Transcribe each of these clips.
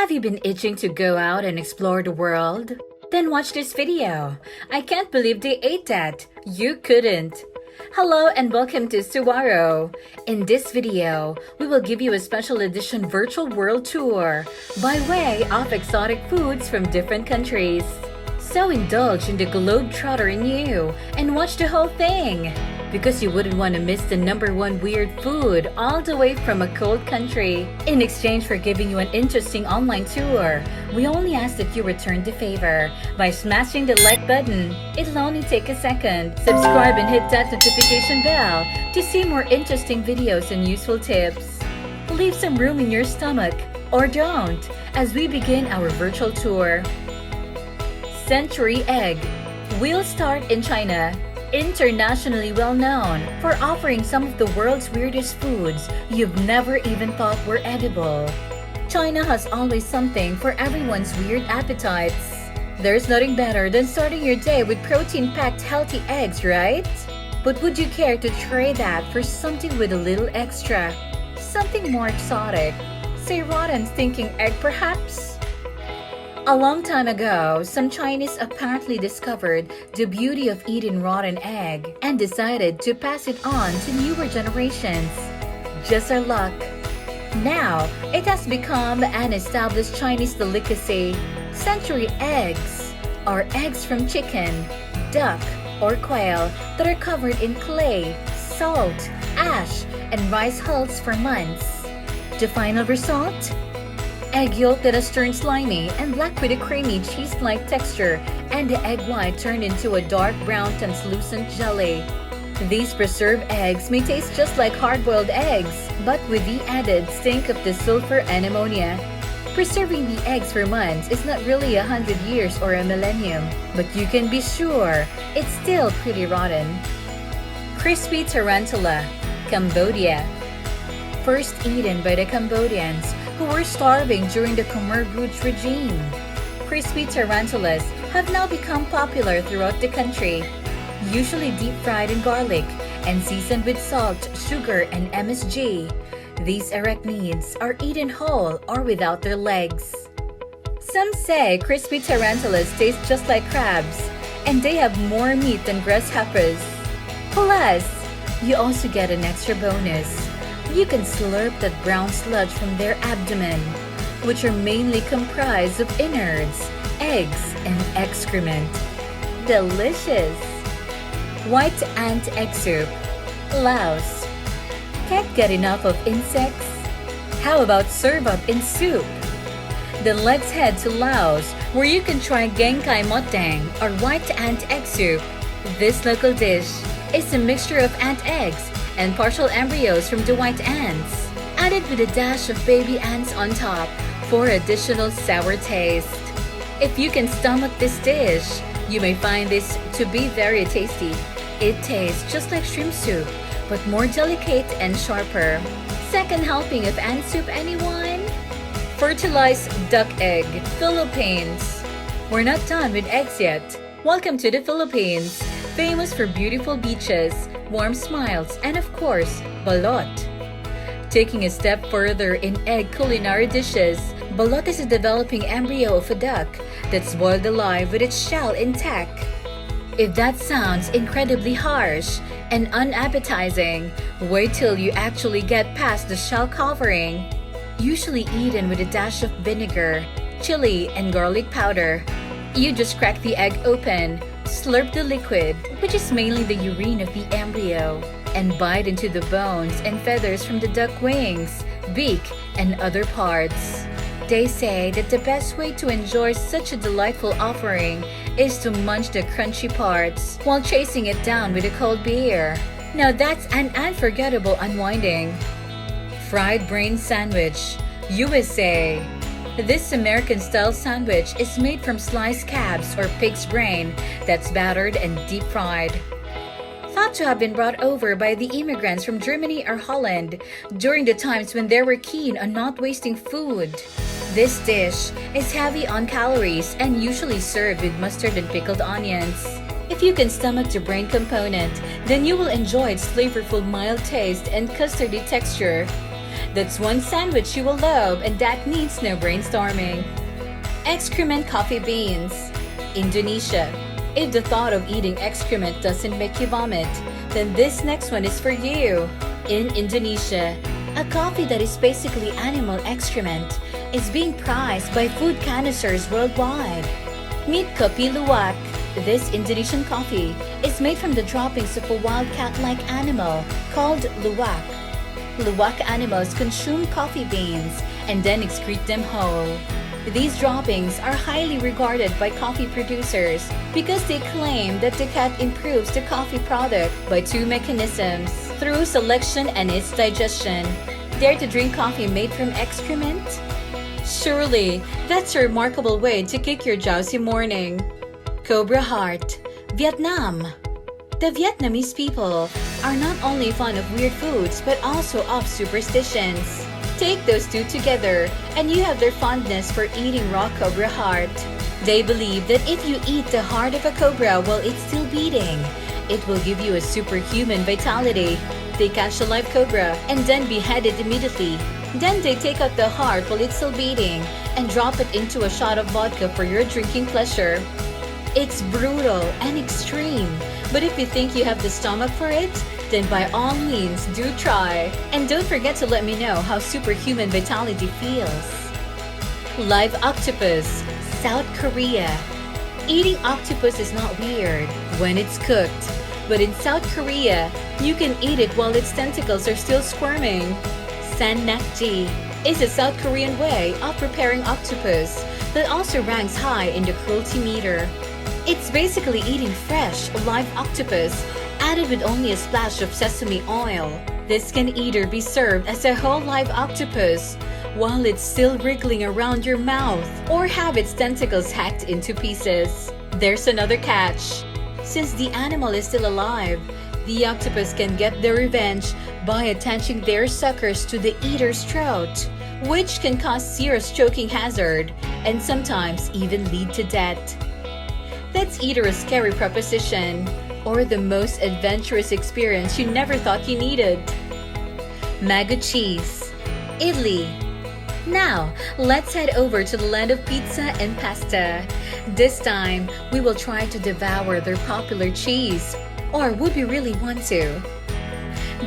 Have you been itching to go out and explore the world? Then watch this video. I can't believe they ate that. You couldn't. Hello and welcome to Saguaro. In this video, we will give you a special edition virtual world tour by way of exotic foods from different countries. So indulge in the globetrotter in you and watch the whole thing, because you wouldn't want to miss the #1 weird food all the way from a cold country. In exchange for giving you an interesting online tour, we only ask that you return the favor by smashing the like button. It'll only take a second. Subscribe and hit that notification bell to see more interesting videos and useful tips. Leave some room in your stomach, or don't, as we begin our virtual tour. Century Egg. We'll start in China. Internationally well known for offering some of the world's weirdest foods you've never even thought were edible. China has always something for everyone's weird appetites. There's nothing better than starting your day with protein-packed healthy eggs, right? But would you care to trade that for something with a little extra? Something more exotic? Say rotten stinking egg perhaps? A long time ago, some Chinese apparently discovered the beauty of eating rotten egg and decided to pass it on to newer generations. Just our luck. Now, it has become an established Chinese delicacy. Century eggs are eggs from chicken, duck, or quail that are covered in clay, salt, ash, and rice hulls for months. The final result? Egg yolk that has turned slimy and black with a creamy cheese-like texture, and the egg white turned into a dark brown translucent jelly. These preserved eggs may taste just like hard-boiled eggs, but with the added stink of the sulfur and ammonia. Preserving the eggs for months is not really 100 years or a millennium, but you can be sure it's still pretty rotten. Crispy tarantula, Cambodia. First eaten by the Cambodians who were starving during the Khmer Rouge regime. Crispy tarantulas have now become popular throughout the country, usually deep-fried in garlic and seasoned with salt, sugar, and MSG. These arachnids are eaten whole or without their legs. Some say crispy tarantulas taste just like crabs, and they have more meat than grasshoppers. Plus, you also get an extra bonus. You can slurp that brown sludge from their abdomen, which are mainly comprised of innards, eggs, and excrement. Delicious! White ant egg soup, Laos. Can't get enough of insects? How about serve up in soup? Then let's head to Laos, where you can try Gaeng Kai Mot Daeng, or white ant egg soup. This local dish is a mixture of ant eggs and partial embryos from the white ants, added with a dash of baby ants on top for additional sour taste. If you can stomach this dish, you may find this to be very tasty. It tastes just like shrimp soup, but more delicate and sharper. Second helping of ant soup, anyone? Fertilized duck egg, Philippines. We're not done with eggs yet. Welcome to the Philippines, famous for beautiful beaches, warm smiles, and of course, balut. Taking a step further in egg culinary dishes, balut is a developing embryo of a duck that's boiled alive with its shell intact. If that sounds incredibly harsh and unappetizing, wait till you actually get past the shell covering. Usually eaten with a dash of vinegar, chili, and garlic powder. You just crack the egg open, slurp the liquid, which is mainly the urine of the embryo, and bite into the bones and feathers from the duck wings, beak, and other parts. They say that the best way to enjoy such a delightful offering is to munch the crunchy parts while chasing it down with a cold beer. Now that's an unforgettable unwinding. Fried brain sandwich, USA. This American-style sandwich is made from sliced calves or pig's brain that's battered and deep-fried. Thought to have been brought over by the immigrants from Germany or Holland during the times when they were keen on not wasting food. This dish is heavy on calories and usually served with mustard and pickled onions. If you can stomach the brain component, then you will enjoy its flavorful mild taste and custardy texture. That's one sandwich you will love, and that needs no brainstorming. Excrement coffee beans. Indonesia. If the thought of eating excrement doesn't make you vomit, then this next one is for you. In Indonesia, a coffee that is basically animal excrement is being prized by food connoisseurs worldwide. Meet Kopi Luwak. This Indonesian coffee is made from the droppings of a wild cat-like animal called luwak. Luwak animals consume coffee beans and then excrete them whole. These droppings are highly regarded by coffee producers because they claim that the cat improves the coffee product by two mechanisms, through selection and its digestion. Dare to drink coffee made from excrement? Surely, that's a remarkable way to kick your drowsy morning. Cobra Heart, Vietnam. The Vietnamese people are not only fond of weird foods but also of superstitions. Take those two together and you have their fondness for eating raw cobra heart. They believe that if you eat the heart of a cobra while it's still beating, it will give you a superhuman vitality. They catch a live cobra and then behead it immediately. Then they take out the heart while it's still beating and drop it into a shot of vodka for your drinking pleasure. It's brutal and extreme, but if you think you have the stomach for it, then by all means do try. And don't forget to let me know how superhuman vitality feels. Live octopus, South Korea. Eating octopus is not weird when it's cooked, but in South Korea, you can eat it while its tentacles are still squirming. Sannakji is a South Korean way of preparing octopus that also ranks high in the cruelty meter. It's basically eating fresh, live octopus, added with only a splash of sesame oil. This can either be served as a whole live octopus while it's still wriggling around your mouth, or have its tentacles hacked into pieces. There's another catch. Since the animal is still alive, the octopus can get their revenge by attaching their suckers to the eater's throat, which can cause serious choking hazard and sometimes even lead to death. That's either a scary proposition or the most adventurous experience you never thought you needed. Mango cheese, Italy. Now, let's head over to the land of pizza and pasta. This time, we will try to devour their popular cheese. Or would we really want to?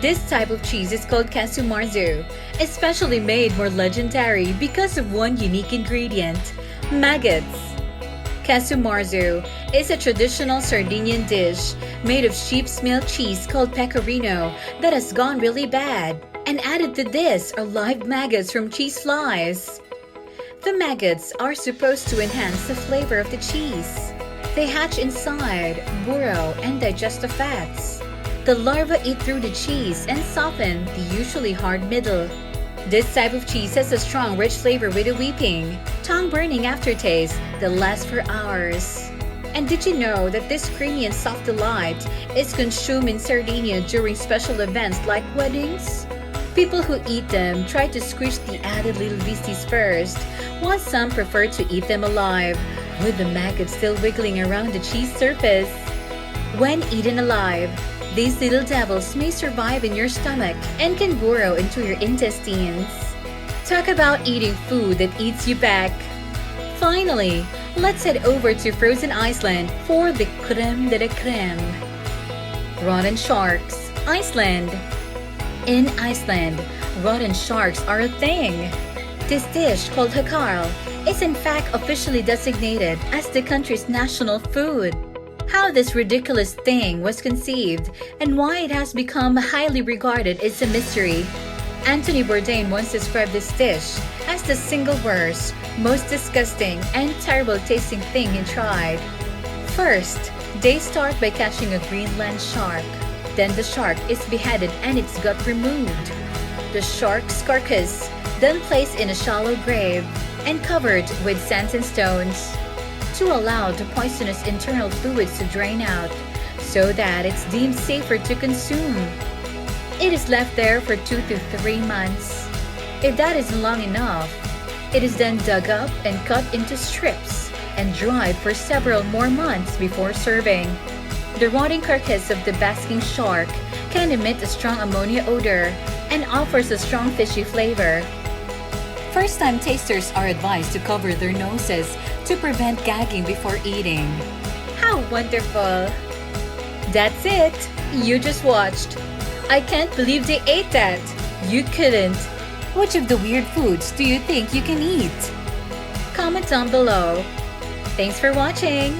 This type of cheese is called casu marzu, especially made more legendary because of one unique ingredient: maggots. Casu marzu is a traditional Sardinian dish made of sheep's milk cheese called pecorino that has gone really bad. And added to this are live maggots from cheese flies. The maggots are supposed to enhance the flavor of the cheese. They hatch inside, burrow, and digest the fats. The larvae eat through the cheese and soften the usually hard middle. This type of cheese has a strong, rich flavor with a weeping, tongue-burning aftertaste that lasts for hours. And did you know that this creamy and soft delight is consumed in Sardinia during special events like weddings? People who eat them try to squish the added little beasties first, while some prefer to eat them alive, with the maggots still wiggling around the cheese surface. When eaten alive, these little devils may survive in your stomach and can burrow into your intestines. Talk about eating food that eats you back. Finally, let's head over to frozen Iceland for the creme de la creme. Rotten sharks, Iceland. In Iceland, rotten sharks are a thing. This dish, called hakarl, is in fact officially designated as the country's national food. How this ridiculous thing was conceived and why it has become highly regarded is a mystery. Anthony Bourdain once described this dish as the single worst, most disgusting, and terrible tasting thing he tried. First, they start by catching a Greenland shark. Then the shark is beheaded and its gut removed. The shark's carcass then placed in a shallow grave and covered with sands and stones to allow the poisonous internal fluids to drain out so that it's deemed safer to consume. It is left there for 2 to 3 months. If that isn't long enough, it is then dug up and cut into strips and dried for several more months before serving. The rotting carcass of the basking shark can emit a strong ammonia odor, and offers a strong fishy flavor. First-time tasters are advised to cover their noses to prevent gagging before eating. How wonderful! That's it! You just watched. I can't believe they ate that! You couldn't! Which of the weird foods do you think you can eat? Comment down below. Thanks for watching!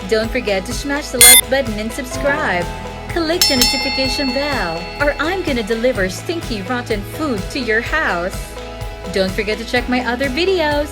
Don't forget to smash the like button and subscribe. Click the notification bell, or I'm gonna deliver stinky rotten food to your house. Don't forget to check my other videos.